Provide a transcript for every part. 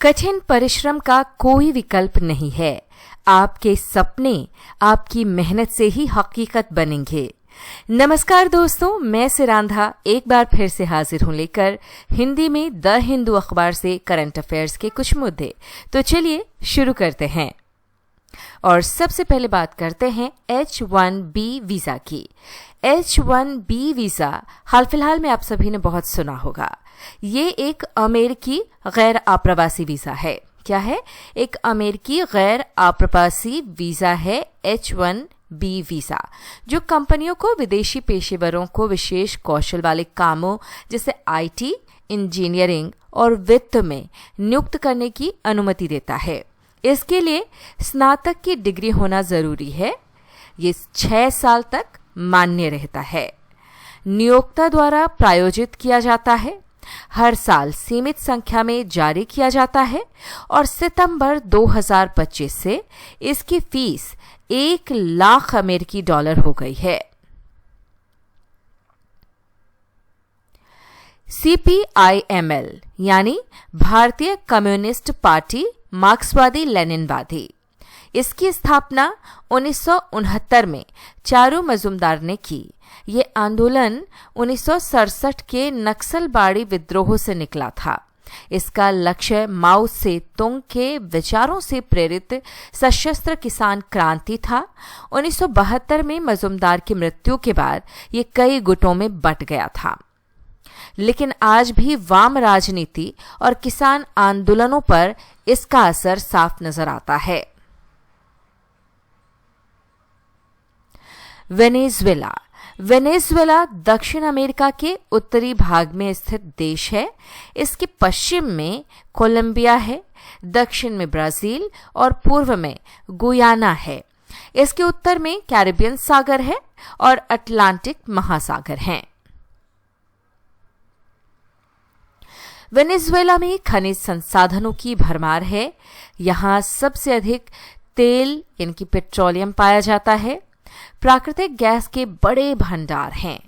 कठिन परिश्रम का कोई विकल्प नहीं है। आपके सपने आपकी मेहनत से ही हकीकत बनेंगे। नमस्कार दोस्तों, मैं सिरांधा एक बार फिर से हाजिर हूं लेकर हिंदी में द हिंदू अखबार से करंट अफेयर्स के कुछ मुद्दे। तो चलिए शुरू करते हैं और सबसे पहले बात करते हैं H-1B वीजा की। H-1B वीजा हाल फिलहाल में आप सभी ने बहुत सुना होगा। ये एक अमेरिकी गैर आप्रवासी वीजा है। क्या है? एक अमेरिकी गैर आप्रवासी वीजा है H-1B वीजा, जो कंपनियों को विदेशी पेशेवरों को विशेष कौशल वाले कामों जैसे IT, इंजीनियरिंग और वित्त में नियुक्त करने की अनुमति देता है। इसके लिए स्नातक की डिग्री होना जरूरी है। ये 6 साल तक मान्य रहता है। नियोक्ता द्वारा प्रायोजित किया जाता है। हर साल सीमित संख्या में जारी किया जाता है और सितंबर 2025 से इसकी फीस $1 लाख हो गई है। CPIML यानी भारतीय कम्युनिस्ट पार्टी मार्क्सवादी लेनिनवादी, इसकी स्थापना 1969 में चारू मजुमदार ने की। ये आंदोलन 1967 के नक्सलबाड़ी विद्रोह से निकला था। इसका लक्ष्य माओ से तुंग के विचारों से प्रेरित सशस्त्र किसान क्रांति था। 1972 में मजुमदार की मृत्यु के बाद ये कई गुटों में बंट गया था, लेकिन आज भी वाम राजनीति और किसान आंदोलनों पर इसका असर साफ नजर आता है। वेनेजुएला दक्षिण अमेरिका के उत्तरी भाग में स्थित देश है। इसके पश्चिम में कोलंबिया है, दक्षिण में ब्राजील और पूर्व में गुयाना है। इसके उत्तर में कैरिबियन सागर है और अटलांटिक महासागर हैं। वेनेजुएला में खनिज संसाधनों की भरमार है। यहाँ सबसे अधिक तेल यानी पेट्रोलियम पाया जाता है। प्राकृतिक गैस के बड़े भंडार हैं।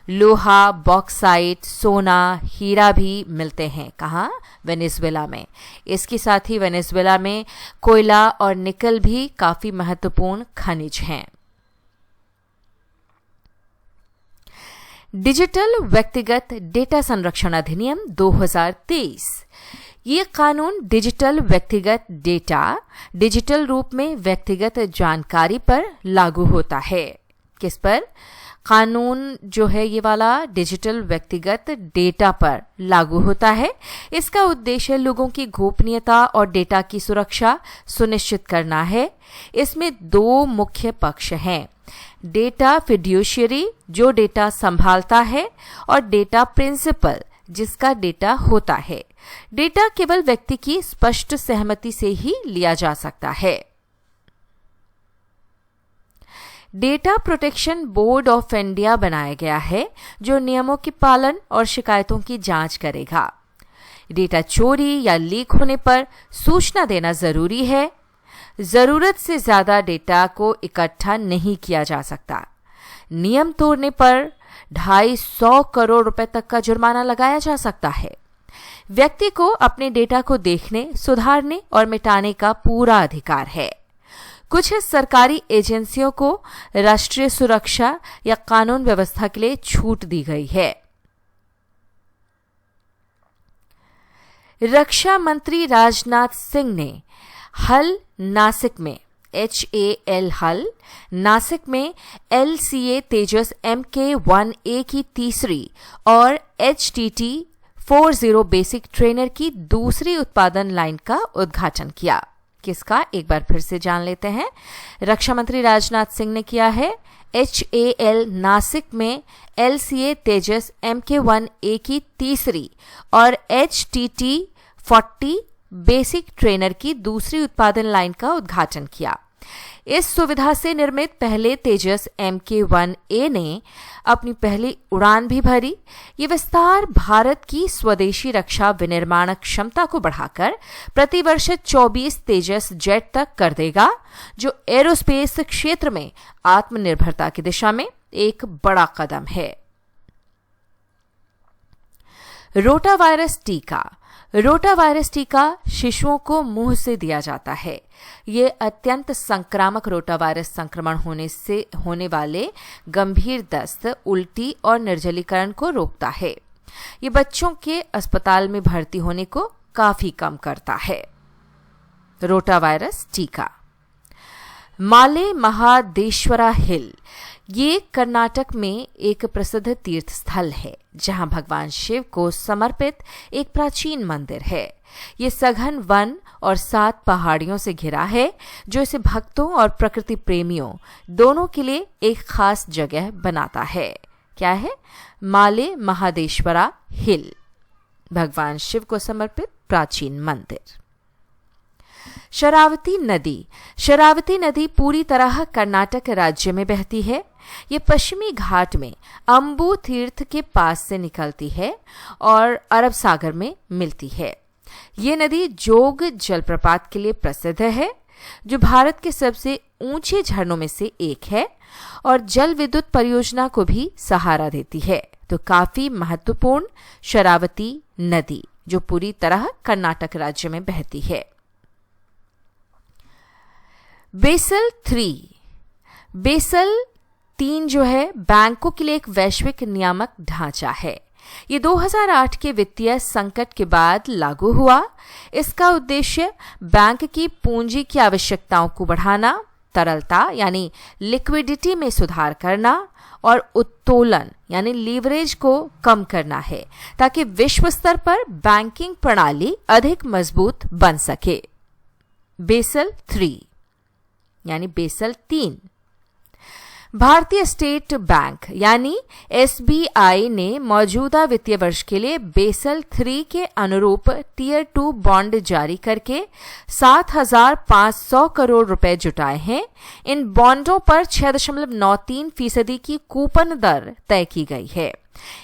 लोहा, बॉक्साइट, सोना, हीरा भी मिलते हैं। कहाँ? वेनेजुएला में। इसके साथ ही वेनेजुएला में कोयला और निकल भी काफी महत्वपूर्ण खनिज हैं। डिजिटल व्यक्तिगत डेटा संरक्षण अधिनियम 2023। ये कानून डिजिटल व्यक्तिगत डेटा, डिजिटल रूप में व्यक्तिगत जानकारी पर लागू होता है। किस पर? कानून जो है ये वाला डिजिटल व्यक्तिगत डेटा पर लागू होता है। इसका उद्देश्य लोगों की गोपनीयता और डेटा की सुरक्षा सुनिश्चित करना है। इसमें 2 मुख्य पक्ष हैं: डेटा फिड्यूशियरी, जो डेटा संभालता है, और डेटा प्रिंसिपल, जिसका डेटा होता है। डेटा केवल व्यक्ति की स्पष्ट सहमति से ही लिया जा सकता है। Data protection board of India बनाया गया है, जो नियमों के पालन और शिकायतों की जांच करेगा। डेटा चोरी या लीक होने पर सूचना देना जरूरी है। जरूरत से ज्यादा डेटा को इकट्ठा नहीं किया जा सकता। नियम तोड़ने पर 250 करोड़ रुपए तक का जुर्माना लगाया जा सकता है। व्यक्ति को अपने डेटा को देखने, सुधारने और मिटाने का पूरा अधिकार है। कुछ सरकारी एजेंसियों को राष्ट्रीय सुरक्षा या कानून व्यवस्था के लिए छूट दी गई है। रक्षा मंत्री राजनाथ सिंह ने हल नासिक में HAL हल नासिक में LCA तेजस Mk-1A की तीसरी और HTT-40 बेसिक ट्रेनर की दूसरी उत्पादन लाइन का उद्घाटन किया। किसका? एक बार फिर से जान लेते हैं। रक्षा मंत्री राजनाथ सिंह ने किया है। HAL नासिक में LCA तेजस Mk-1A की तीसरी और HTT-40 बेसिक ट्रेनर की दूसरी उत्पादन लाइन का उद्घाटन किया। इस सुविधा से निर्मित पहले तेजस Mk-1A ने अपनी पहली उड़ान भी भरी। ये विस्तार भारत की स्वदेशी रक्षा विनिर्माण क्षमता को बढ़ाकर प्रति वर्ष 24 तेजस जेट तक कर देगा, जो एरोस्पेस क्षेत्र में आत्मनिर्भरता की दिशा में एक बड़ा कदम है। रोटावायरस टीका रोटा वायरस टीका शिशुओं को मुंह से दिया जाता है। ये अत्यंत संक्रामक रोटा वायरस संक्रमण से होने वाले गंभीर दस्त, उल्टी और निर्जलीकरण को रोकता है। ये बच्चों के अस्पताल में भर्ती होने को काफी कम करता है। रोटा वायरस टीका। माले महादेश्वरा हिल ये कर्नाटक में एक प्रसिद्ध तीर्थ स्थल है, जहां भगवान शिव को समर्पित एक प्राचीन मंदिर है। ये सघन वन और 7 पहाड़ियों से घिरा है, जो इसे भक्तों और प्रकृति प्रेमियों दोनों के लिए एक खास जगह बनाता है। क्या है? माले महादेश्वरा हिल, भगवान शिव को समर्पित प्राचीन मंदिर। शरावती नदी। शरावती नदी पूरी तरह कर्नाटक राज्य में बहती है। ये पश्चिमी घाट में अंबु तीर्थ के पास से निकलती है और अरब सागर में मिलती है। ये नदी जोग जलप्रपात के लिए प्रसिद्ध है, जो भारत के सबसे ऊंचे झरनों में से एक है और जल विद्युत परियोजना को भी सहारा देती है। तो काफी महत्वपूर्ण शरावती नदी, जो पूरी तरह कर्नाटक राज्य में बहती है। बेसल 3 जो है बैंकों के लिए एक वैश्विक नियामक ढांचा है। ये 2008 के वित्तीय संकट के बाद लागू हुआ। इसका उद्देश्य बैंक की पूंजी की आवश्यकताओं को बढ़ाना, तरलता यानी लिक्विडिटी में सुधार करना और उत्तोलन यानी लीवरेज को कम करना है, ताकि विश्व स्तर पर बैंकिंग प्रणाली अधिक मजबूत बन सके। बेसल 3 यानी बेसल 3। भारतीय स्टेट बैंक यानी एसबीआई ने मौजूदा वित्तीय वर्ष के लिए बेसल 3 के अनुरूप टियर 2 बॉन्ड जारी करके 7,500 करोड़ रुपए जुटाए हैं। इन बॉन्डों पर 6.93% की कूपन दर तय की गई है।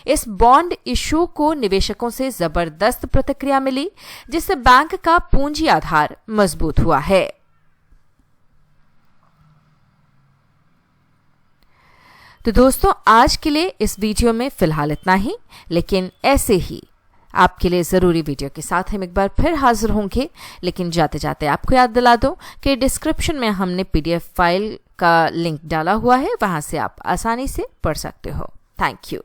इस बॉन्ड इशू को निवेशकों से जबरदस्त प्रतिक्रिया मिली, जिससे बैंक का पूंजी आधार मजबूत हुआ है। तो दोस्तों, आज के लिए इस वीडियो में फिलहाल इतना ही, लेकिन ऐसे ही आपके लिए ज़रूरी वीडियो के साथ हम एक बार फिर हाजिर होंगे। लेकिन जाते जाते आपको याद दिला दूं कि डिस्क्रिप्शन में हमने PDF फाइल का लिंक डाला हुआ है, वहां से आप आसानी से पढ़ सकते हो। Thank you.